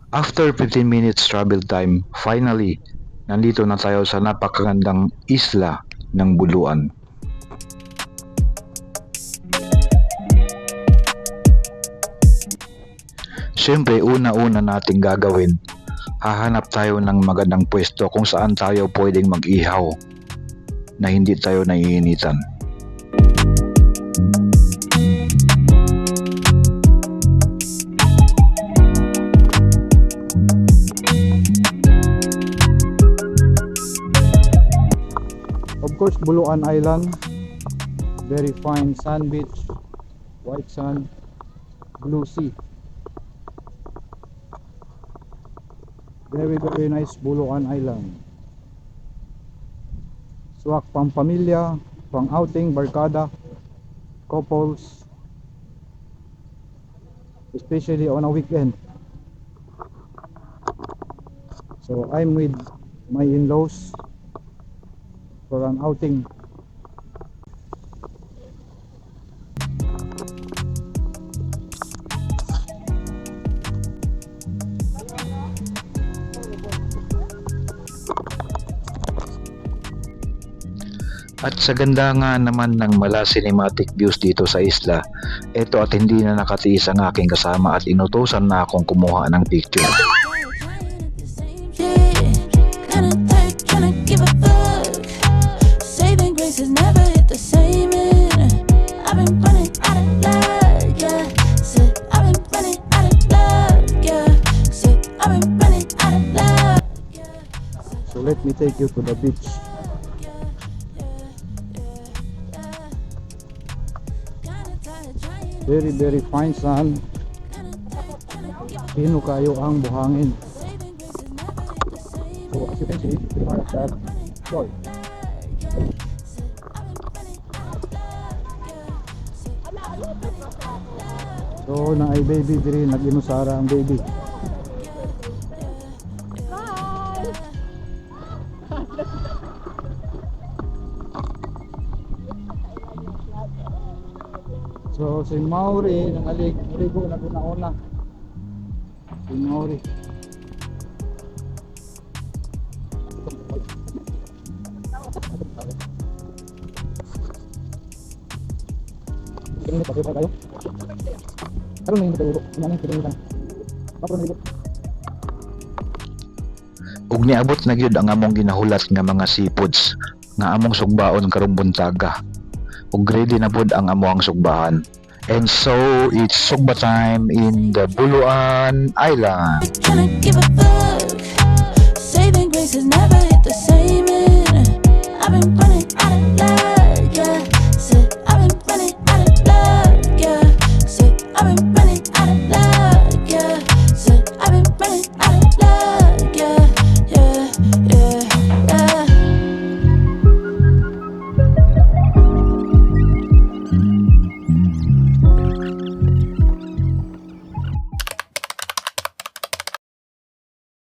After 15 minutes travel time, finally, nandito na tayo sa napakagandang isla ng Buluan. Siyempre, una-una nating gagawin, hahanap tayo ng magandang pwesto kung saan tayo pwedeng mag-ihaw na hindi tayo naiinitan. Of course, Buluan Island, very fine sand beach, white sand, blue sea. Very nice Buluan Island. Swak pang pamilya, pang outing, barkada, couples, especially on a weekend. So I'm with my in-laws for an outing. At sa ganda nga naman ng mala cinematic views dito sa isla, eto at hindi na nakatiis ang aking kasama at inutusan na akong kumuha ng picture. So let me take you to the beach. Very fine sand. Pino kayo ang buhangin. So as you can see, we are at that shore. So na ay baby diri, nag-inusara ang baby. So si Mauri nangaligo na una-una. Si Mauri. Ini pakai apa tayo? Karon ning tayo, nang kita. Papo nilo. Ug niabot na gyud ang among ginahulat nga mga seafoods nga among sugbaon karong buntaga. Ug ready na pod ang among sugbahan. And so it's sugba time in the Buluan Island. Tryna give a fuck. Saving grace has never hit the same. I've been running out of love.